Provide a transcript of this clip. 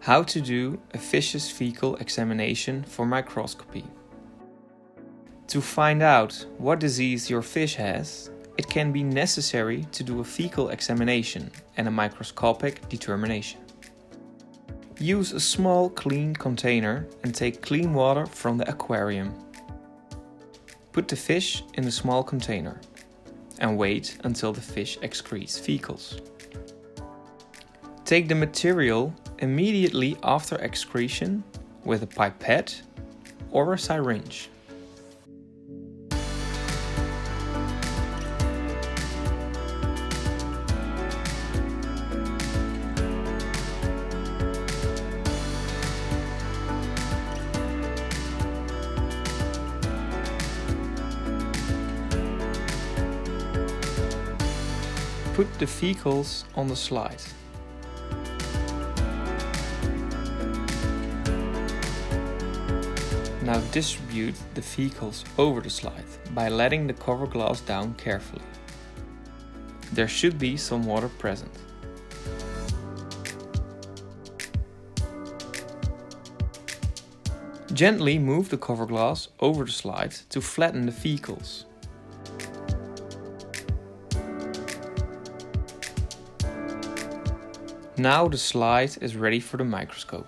How to do a fish's fecal examination for microscopy. To find out what disease your fish has, it can be necessary to do a fecal examination and a microscopic determination. Use a small clean container and take clean water from the aquarium. Put the fish in the small container and wait until the fish excretes fecals. Take the material immediately after excretion with a pipette or a syringe. Put the fecals on the slide. Now distribute the fecals over the slide by letting the cover glass down carefully. There should be some water present. Gently move the cover glass over the slide to flatten the fecals. Now the slide is ready for the microscope.